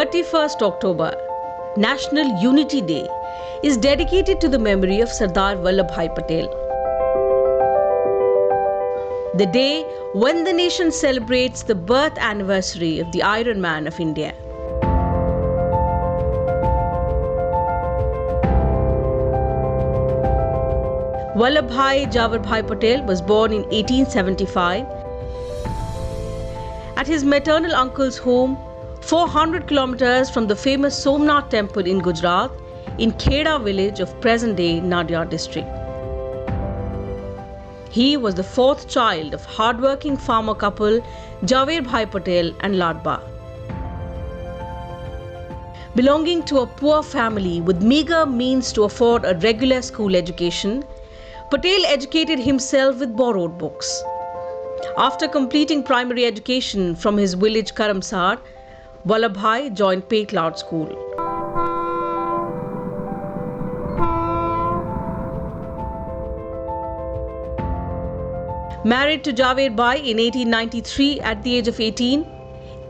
31st October, National Unity Day, is dedicated to the memory of Sardar Vallabhbhai Patel. The day when the nation celebrates the birth anniversary of the Iron Man of India. Vallabhbhai Jawaharbhai Patel was born in 1875 at his maternal uncle's home, 400 kilometers from the famous Somnath temple in Gujarat, in Kheda village of present-day Nadiad district. He was the fourth child of hard-working farmer couple Jawaharbhai Patel and Ladba. Belonging to a poor family with meager means to afford a regular school education, Patel educated himself with borrowed books. After completing primary education from his village Karamsad, Vallabhbhai joined Petlaud School. Married to Jawaharbhai in 1893 at the age of 18,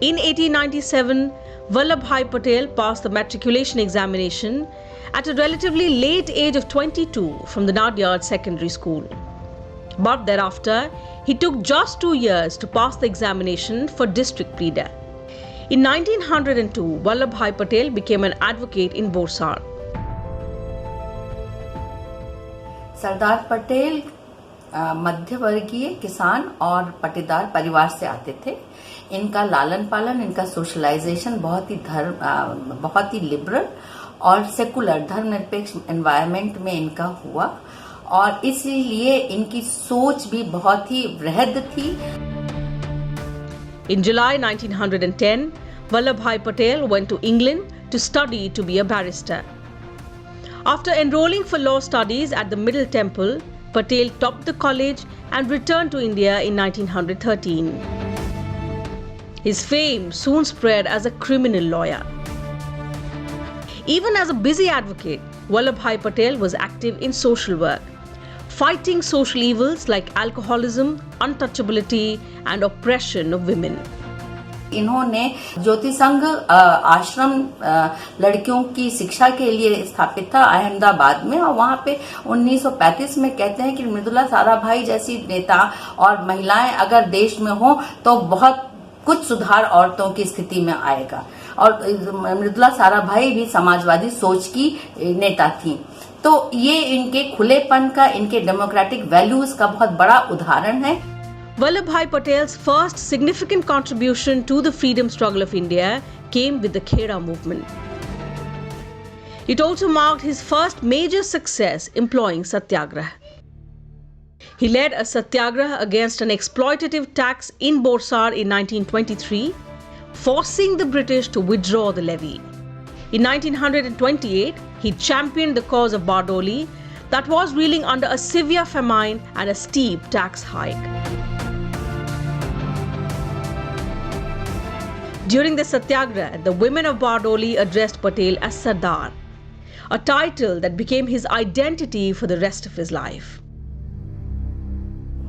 in 1897, Vallabhbhai Patel passed the matriculation examination at a relatively late age of 22 from the Nadiad Secondary School. But thereafter, he took just 2 years to pass the examination for district pleader. In 1902, Vallabhbhai Patel became an advocate in Borsar. Sardar Patel मध्य वर्गीय किसान और पटीदार परिवार से आते थे। इनका लालन पालन, इनका सोशलाइजेशन बहुत ही लिबरल और सेकुलर धर्मनिरपेक्ष एनवायरनमेंट में इनका हुआ और इसलिए इनकी सोच भी बहुत ही वृहद थी। In July 1910, Vallabhbhai Patel went to England to study to be a barrister. After enrolling for law studies at the Middle Temple, Patel topped the college and returned to India in 1913. His fame soon spread as a criminal lawyer. Even as a busy advocate, Vallabhbhai Patel was active in social work, fighting social evils like alcoholism, untouchability, and oppression of women. इन्होंने ज्योति संघ आश्रम लड़कियों की शिक्षा के लिए स्थापित था अहमदाबाद में और वहां पे 1935 में कहते हैं कि मृदुला साराभाई जैसी नेता और महिलाएं अगर देश में हो तो बहुत कुछ सुधार औरतों की स्थिति में आएगा। और मृदुला साराभाई भी समाजवादी सोच की नेता थी। तो ये इनके खुलेपन का, इनके डेमोक्रेटिक वैल्यूज का बहुत बड़ा उदाहरण है। Vallabhbhai Patel's first significant contribution to the freedom struggle of India came with the Kheda movement. It also marked his first major success employing satyagraha. He led a satyagraha against an exploitative tax in Borsar in 1923, forcing the British to withdraw the levy. In 1928, he championed the cause of Bardoli that was reeling under a severe famine and a steep tax hike. During the satyagraha, the women of Bardoli addressed Patel as Sardar, a title that became his identity for the rest of his life.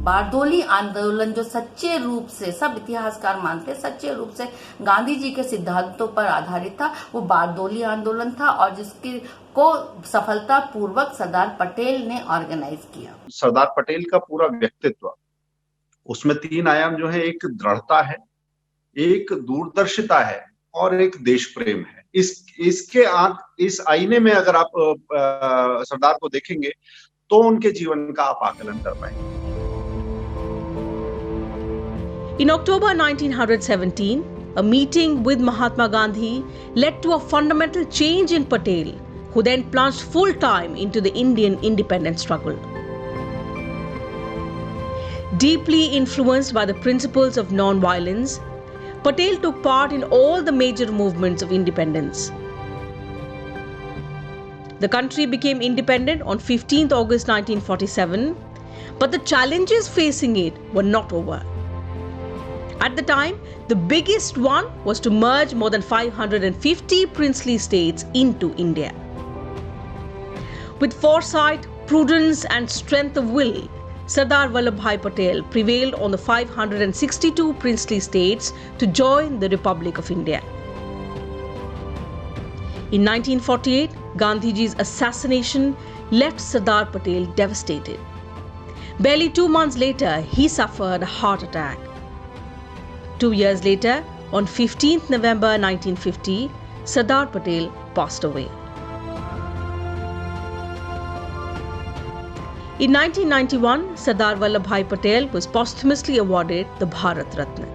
Bardoli आंदोलन जो सच्चे रूप से सब इतिहासकार मानते सच्चे रूप से गांधी जी के सिद्धांतों पर आधारित था, वो बारदोली आंदोलन था और जिसकी को सफलता पूर्वक सरदार पटेल ने ऑर्गेनाइज किया। सरदार पटेल का पूरा व्यक्तित्व, उसमें 3 आयाम जो है, एक दृढ़ता है, एक दूरदर्शिता है और एक देश प्रेम है। इस आईने में अगर आप सरदार को देखेंगे तो उनके जीवन का आप आकलन कर पाएंगे। In October 1917, a meeting with Mahatma Gandhi led to a fundamental change in Patel, who then plunged full-time into the Indian independence struggle. Deeply influenced by the principles of non-violence, Patel took part in all the major movements of independence. The country became independent on 15th August 1947, but the challenges facing it were not over. At the time, the biggest one was to merge more than 550 princely states into India. With foresight, prudence, and strength of will, Sardar Vallabhbhai Patel prevailed on the 562 princely states to join the Republic of India. In 1948, Gandhiji's assassination left Sardar Patel devastated. Barely 2 months later, he suffered a heart attack. 2 years later, on 15th November 1950, Sardar Patel passed away. In 1991, Sardar Vallabhbhai Patel was posthumously awarded the Bharat Ratna.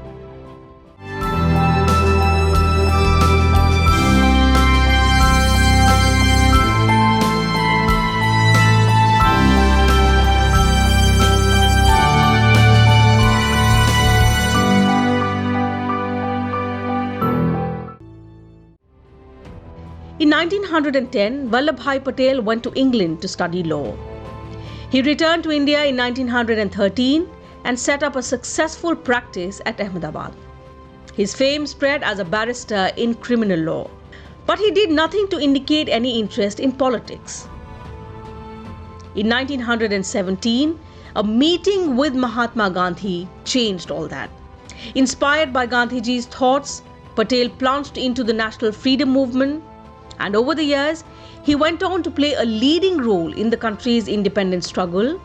In 1910, Vallabhbhai Patel went to England to study law. He returned to India in 1913 and set up a successful practice at Ahmedabad. His fame spread as a barrister in criminal law, but he did nothing to indicate any interest in politics. In 1917, a meeting with Mahatma Gandhi changed all that. Inspired by Gandhiji's thoughts, Patel plunged into the national freedom movement, and over the years, he went on to play a leading role in the country's independence struggle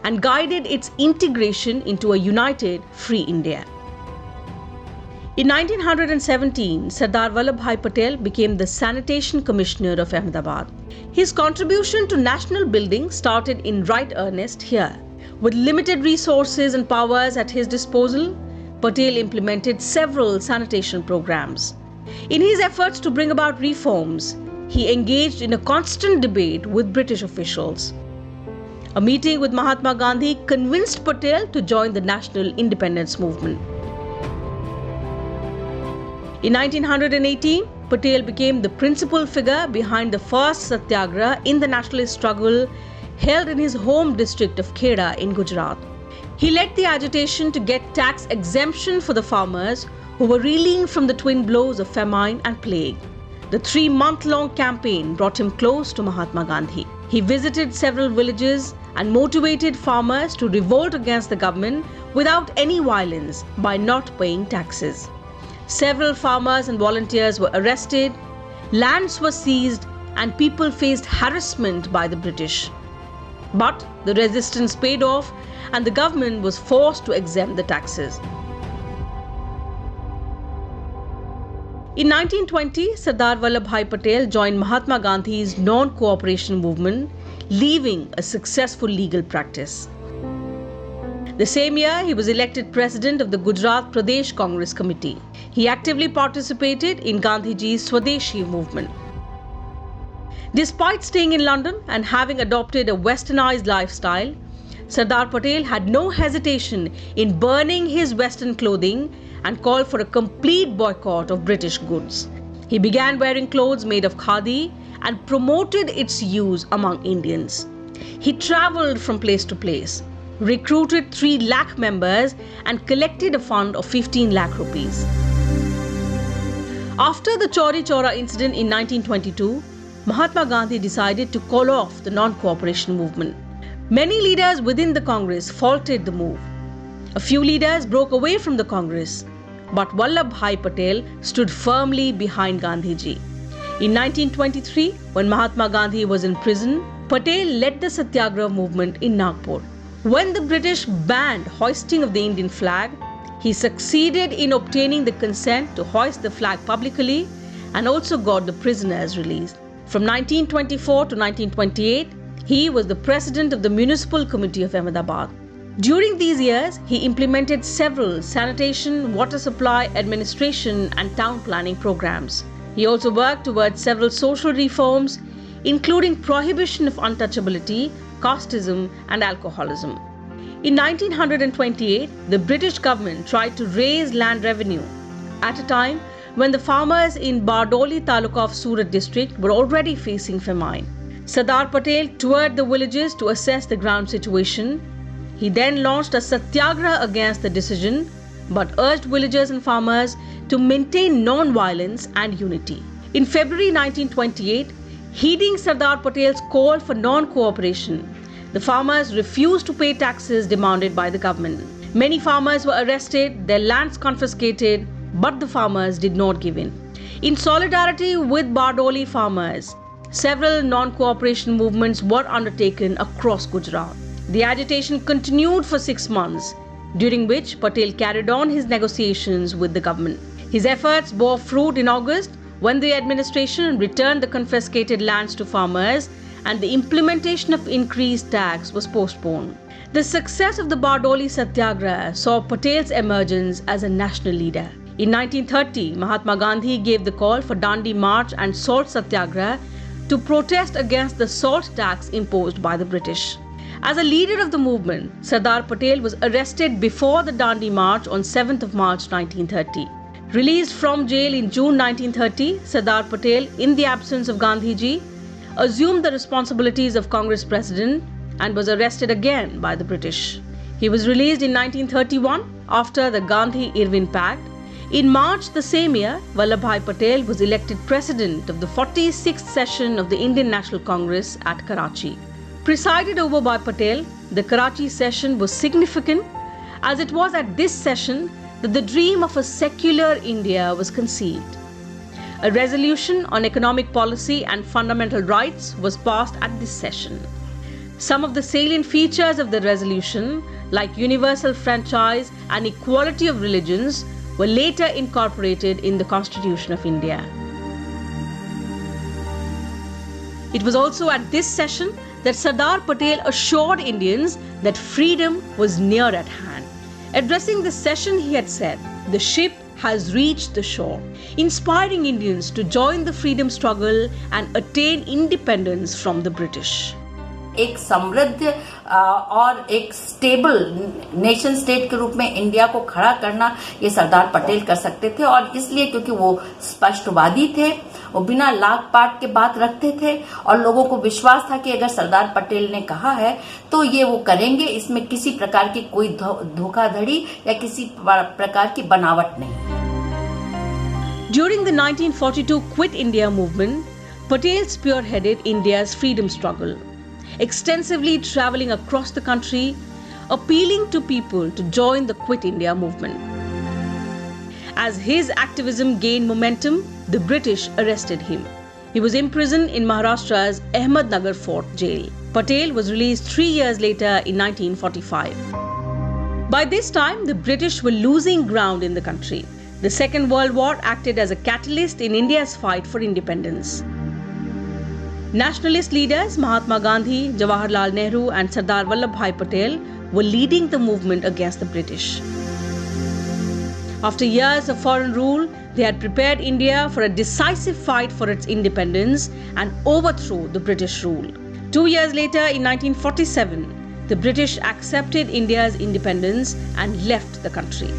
and guided its integration into a united, free India. In 1917, Sardar Vallabhbhai Patel became the Sanitation Commissioner of Ahmedabad. His contribution to national building started in right earnest here. With limited resources and powers at his disposal, Patel implemented several sanitation programs. In his efforts to bring about reforms, he engaged in a constant debate with British officials. A meeting with Mahatma Gandhi convinced Patel to join the national independence movement. In 1918, Patel became the principal figure behind the first satyagraha in the nationalist struggle held in his home district of Kheda in Gujarat. He led the agitation to get tax exemption for the farmers who were reeling from the twin blows of famine and plague. The 3-month-long campaign brought him close to Mahatma Gandhi. He visited several villages and motivated farmers to revolt against the government without any violence by not paying taxes. Several farmers and volunteers were arrested, lands were seized, and people faced harassment by the British. But the resistance paid off, and the government was forced to exempt the taxes. In 1920, Sardar Vallabhbhai Patel joined Mahatma Gandhi's non-cooperation movement, leaving a successful legal practice. The same year, he was elected president of the Gujarat Pradesh Congress Committee. He actively participated in Gandhiji's Swadeshi movement. Despite staying in London and having adopted a westernized lifestyle, Sardar Patel had no hesitation in burning his Western clothing and called for a complete boycott of British goods. He began wearing clothes made of khadi and promoted its use among Indians. He travelled from place to place, recruited 3 lakh members and collected a fund of 15 lakh rupees. After the Chauri Chaura incident in 1922, Mahatma Gandhi decided to call off the non-cooperation movement. Many leaders within the Congress faulted the move. A few leaders broke away from the Congress, but Vallabhbhai Patel stood firmly behind Gandhiji. In 1923, when Mahatma Gandhi was in prison, Patel led the Satyagraha movement in Nagpur. When the British banned hoisting of the Indian flag, he succeeded in obtaining the consent to hoist the flag publicly and also got the prisoners released. From 1924 to 1928, he was the president of the Municipal Committee of Ahmedabad. During these years, he implemented several sanitation, water supply, administration, and town planning programs. He also worked towards several social reforms, including prohibition of untouchability, casteism, and alcoholism. In 1928, the British government tried to raise land revenue at a time when the farmers in Bardoli Taluka of Surat district were already facing famine. Sardar Patel toured the villages to assess the ground situation. He then launched a satyagraha against the decision, but urged villagers and farmers to maintain non-violence and unity. In February 1928, heeding Sardar Patel's call for non-cooperation, the farmers refused to pay taxes demanded by the government. Many farmers were arrested, their lands confiscated, but the farmers did not give in. In solidarity with Bardoli farmers, several non-cooperation movements were undertaken across Gujarat. The agitation continued for 6 months, during which Patel carried on his negotiations with the government. His efforts bore fruit in August when the administration returned the confiscated lands to farmers and the implementation of increased tax was postponed. The success of the Bardoli Satyagraha saw Patel's emergence as a national leader. In 1930, Mahatma Gandhi gave the call for Dandi March and Salt Satyagraha to protest against the salt tax imposed by the British. As a leader of the movement, Sardar Patel was arrested before the Dandi March on 7th of March 1930. Released from jail in June 1930, Sardar Patel, in the absence of Gandhiji, assumed the responsibilities of Congress president and was arrested again by the British. He was released in 1931 after the Gandhi-Irwin Pact. In March the same year, Vallabhbhai Patel was elected president of the 46th session of the Indian National Congress at Karachi. Presided over by Patel, the Karachi session was significant as it was at this session that the dream of a secular India was conceived. A resolution on economic policy and fundamental rights was passed at this session. Some of the salient features of the resolution, like universal franchise and equality of religions, were later incorporated in the Constitution of India. It was also at this session that Sardar Patel assured Indians that freedom was near at hand. Addressing this session, he had said, "The ship has reached the shore," inspiring Indians to join the freedom struggle and attain independence from the British. एक समृद्ध और एक stable nation state के रूप में India को खड़ा करना ये सरदार पटेल कर सकते थे, और इसलिए क्योंकि वो स्पष्टवादी थे, वो बिना लाग पाट के बात रखते थे और लोगों को विश्वास था कि अगर सरदार पटेल ने कहा है तो ये वो करेंगे, इसमें किसी प्रकार की कोई धोखाधड़ी या किसी प्रकार की बनावट नहीं। During the 1942 Quit India movement, Patel spearheaded India's freedom struggle, extensively traveling across the country, appealing to people to join the Quit India movement. As his activism gained momentum, the British arrested him. He was imprisoned in Maharashtra's Ahmednagar Fort jail. Patel was released 3 years later in 1945. By this time, the British were losing ground in the country. The Second World War acted as a catalyst in India's fight for independence. Nationalist leaders Mahatma Gandhi, Jawaharlal Nehru and Sardar Vallabhbhai Patel were leading the movement against the British. After years of foreign rule, they had prepared India for a decisive fight for its independence and overthrow the British rule. 2 years later, in 1947, the British accepted India's independence and left the country.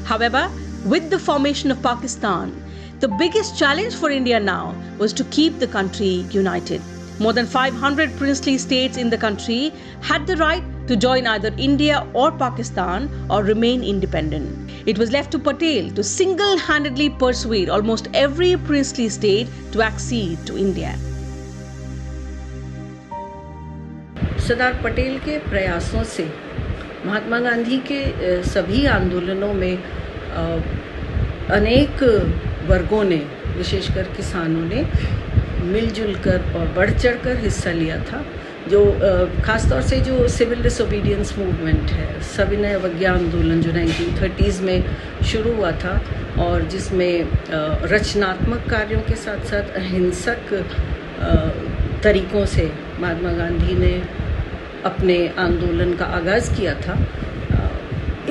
However, with the formation of Pakistan, the biggest challenge for India now was to keep the country united. More than 500 princely states in the country had the right to join either India or Pakistan or remain independent. It was left to Patel to single-handedly persuade almost every princely state to accede to India. Sardar Patel के प्रयासों से महात्मा गांधी के सभी आंदोलनों में अनेक वर्गों ने, विशेषकर किसानों ने मिलजुल कर और बढ़ चढ़ कर हिस्सा लिया था। जो ख़ासतौर से जो सिविल डिसोबीडियंस मूवमेंट है, सविनय अवज्ञा आंदोलन जो 1930s में शुरू हुआ था और जिसमें रचनात्मक कार्यों के साथ साथ अहिंसक तरीक़ों से महात्मा गांधी ने अपने आंदोलन का आगाज़ किया था,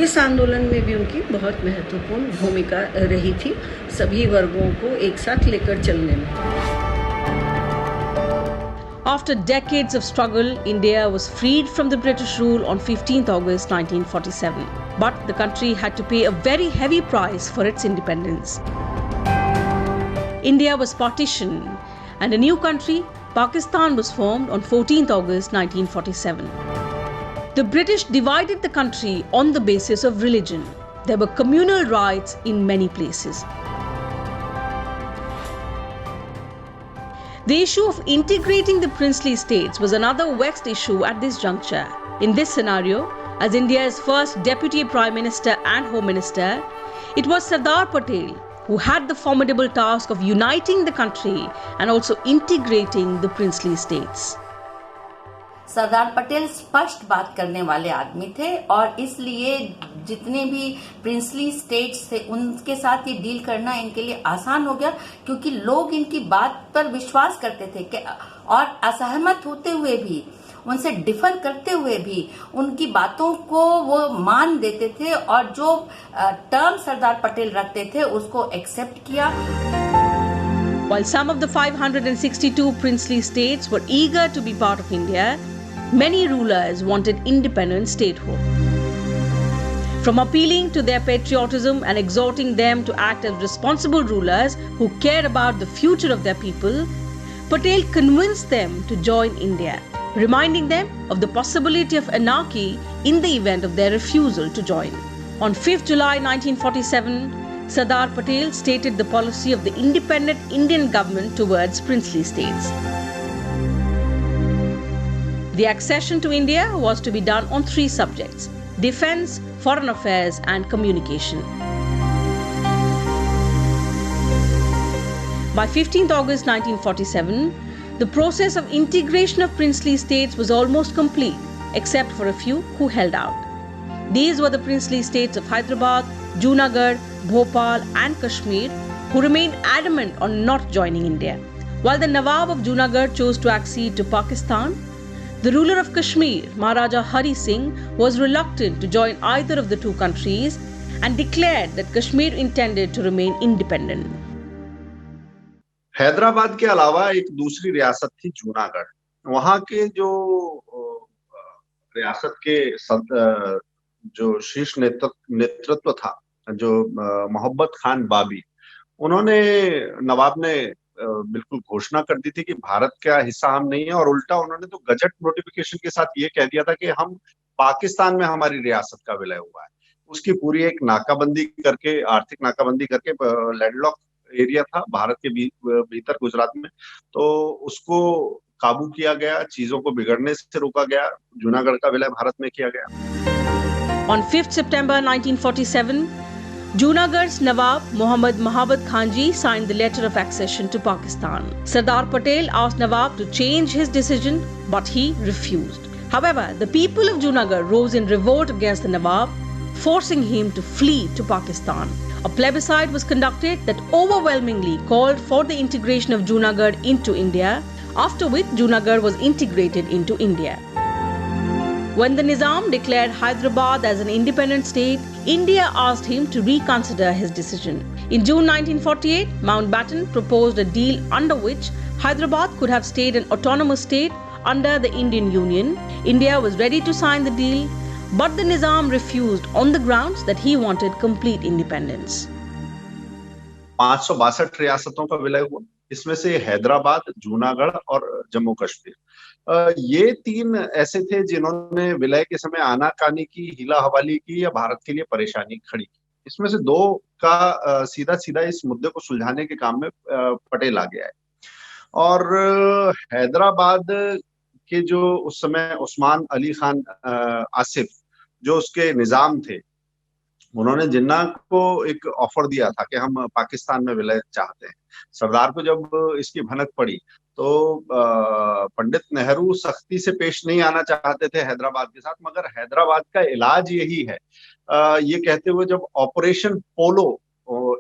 इस आंदोलन में भी उनकी बहुत महत्वपूर्ण भूमिका रही थी, सभी वर्गों को एक साथ लेकर चलने में। After decades of struggle, India was freed from the British rule on 15th August 1947. But the country had to pay a very heavy price for its independence. India was partitioned and a new country, Pakistan, was formed on 14th August 1947. The British divided the country on the basis of religion. There were communal riots in many places. The issue of integrating the princely states was another vexed issue at this juncture. In this scenario, As India's first Deputy Prime Minister and Home Minister, it was Sardar Patel who had the formidable task of uniting the country and also integrating the princely states. Sardar Patel स्पष्ट बात करने वाले आदमी थे और इसलिए जितने भी प्रिंसली स्टेट्स थे उनके साथ ये डील करना इनके लिए आसान हो गया, क्योंकि लोग इनकी बात पर विश्वास करते थे और असहमत होते हुए भी, उनसे डिफर करते हुए भी उनकी बातों को वो मान देते थे और जो टर्म सरदार पटेल रखते थे उसको एक्सेप्ट किया. While some of the 562 princely states were eager to be part of India, many rulers wanted independent statehood. From appealing to their patriotism and exhorting them to act as responsible rulers who cared about the future of their people, Patel convinced them to join India, reminding them of the possibility of anarchy in the event of their refusal to join. On 5th July 1947, Sardar Patel stated the policy of the independent Indian government towards princely states. The accession to India was to be done on 3 subjects: defense, foreign affairs, and communication. By 15th August 1947, the process of integration of princely states was almost complete, except for a few who held out. These were the princely states of Hyderabad, Junagadh, Bhopal, and Kashmir, who remained adamant on not joining India. While the Nawab of Junagadh chose to accede to Pakistan, the ruler of Kashmir, Maharaja Hari Singh, was reluctant to join either of the two countries and declared that Kashmir intended to remain independent. Hyderabad के अलावा एक दूसरी रियासत थी जूनागढ़. वहां के जो रियासत के जो शीर्ष नेतृत्व था, जो मोहब्बत खान बाबी, उन्होंने, नवाब ने बिल्कुल घोषणा कर दी थी कि भारत का हिस्सा हम नहीं है, और उल्टा उन्होंने तो गजट नोटिफिकेशन के साथ ये कह दिया था कि हम पाकिस्तान में हमारी रियासत का विलय हुआ है. उसकी पूरी एक नाकाबंदी करके, आर्थिक नाकाबंदी करके, लैंडलॉक एरिया था भारत के भीतर गुजरात में, तो उसको काबू किया गया, चीजों को बिगड़ने से रोका गया, जूनागढ़ का विलय भारत में किया गया. On 5th September 1947, Junagadh's Nawab Muhammad Mahabad Khanji signed the letter of accession to Pakistan. Sardar Patel asked Nawab to change his decision, but he refused. However, the people of Junagadh rose in revolt against the Nawab, forcing him to flee to Pakistan. A plebiscite was conducted that overwhelmingly called for the integration of Junagadh into India, after which Junagadh was integrated into India. When the Nizam declared Hyderabad as an independent state, India asked him to reconsider his decision. In June 1948, Mountbatten proposed a deal under which Hyderabad could have stayed an autonomous state under the Indian Union. India was ready to sign the deal, but the Nizam refused on the grounds that he wanted complete independence. 562 रियासतों का विलय हुआ. इसमें से हैदराबाद, जूनागढ़ और जम्मू कश्मीर, ये 3 ऐसे थे जिन्होंने विलय के समय आनाकानी की, हीला हवाली की या भारत के लिए परेशानी खड़ी की. इसमें से 2 का सीधा सीधा इस मुद्दे को सुलझाने के काम में पटेल आ गया है. और हैदराबाद के जो उस समय उस्मान अली खान आसिफ, जो उसके निजाम थे, उन्होंने जिन्ना को एक ऑफर दिया था कि हम पाकिस्तान में विलय चाहते हैं. सरदार को जब इसकी भनक पड़ी तो पंडित नेहरू सख्ती से पेश नहीं आना चाहते थे हैदराबाद के साथ, मगर हैदराबाद का इलाज यही है, ये कहते हुए जब ऑपरेशन पोलो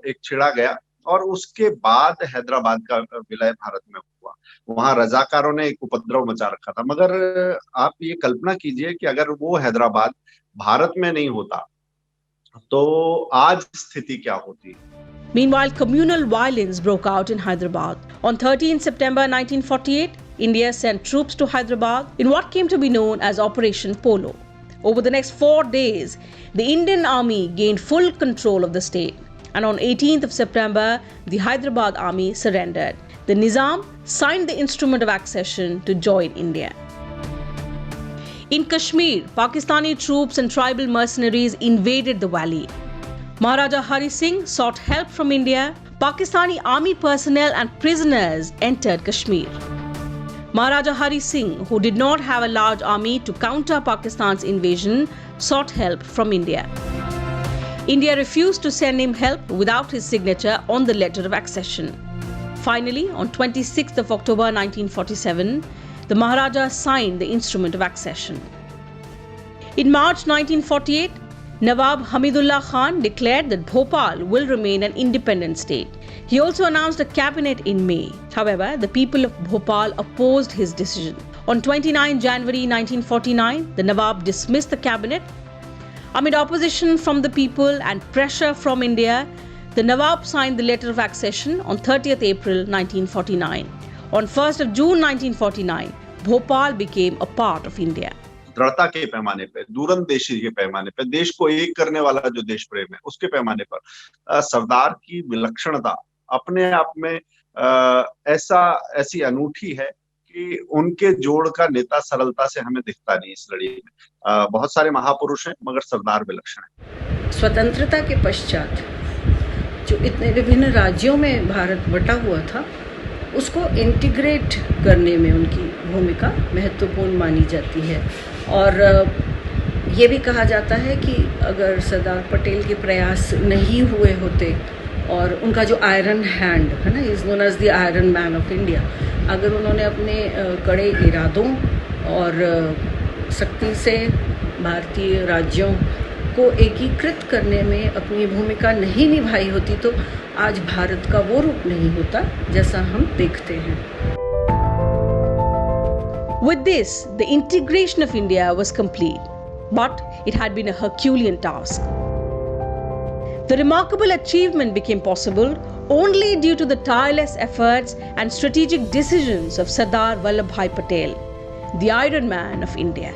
एक छिड़ा गया और उसके बाद हैदराबाद का विलय भारत में हुआ. वहां रजाकारों ने एक उपद्रव मचा रखा था. मगर आप ये कल्पना कीजिए कि अगर वो हैदराबाद भारत में नहीं होता तो आज स्थिति क्या होती. Meanwhile, communal violence broke out in Hyderabad. On 13 September 1948, India sent troops to Hyderabad in what came to be known as Operation Polo. Over the next 4 days, the Indian army gained full control of the state. And on 18th of September, the Hyderabad army surrendered. The Nizam signed the instrument of accession to join India. In Kashmir, Pakistani troops and tribal mercenaries invaded the valley. Maharaja Hari Singh sought help from India. Pakistani army personnel and prisoners entered Kashmir. Maharaja Hari Singh, who did not have a large army to counter Pakistan's invasion, sought help from India. India refused to send him help without his signature on the letter of accession. Finally, on 26th of October 1947, the Maharaja signed the instrument of accession. In March 1948, Nawab Hamidullah Khan declared that Bhopal will remain an independent state. He also announced a cabinet in May. However, the people of Bhopal opposed his decision. On 29 January 1949, the Nawab dismissed the cabinet. Amid opposition from the people and pressure from India, the Nawab signed the letter of accession on 30th April 1949. On 1st of June 1949, Bhopal became a part of India. दृढ़ता के पैमाने पे, दूरंदेशी के पैमाने पे, देश को एक करने वाला जो देश प्रेम है, उसके पैमाने पर सरदार की विलक्षणता अपने आप में ऐसी अनूठी है कि उनके जोड़ का नेता सरलता से हमें दिखता नहीं इस लड़ी में। बहुत सारे महापुरुष हैं, मगर सरदार विलक्षण है। स्वतंत्रता के पश्चात जो इतने विभिन्न राज्यों में भारत बटा हुआ था, उसको इंटीग्रेट करने में उनकी भूमिका महत्वपूर्ण मानी जाती है। और ये भी कहा जाता है कि अगर सरदार पटेल के प्रयास नहीं हुए होते और उनका जो आयरन हैंड है ना, is known as the iron man of India, अगर उन्होंने अपने कड़े इरादों और सख्ती से भारतीय राज्यों को एकीकृत करने में अपनी भूमिका नहीं निभाई होती, तो आज भारत का वो रूप नहीं होता जैसा हम देखते हैं। With this, the integration of India was complete, but it had been a Herculean task. The remarkable achievement became possible only due to the tireless efforts and strategic decisions of Sardar Vallabhbhai Patel, the Iron Man of India.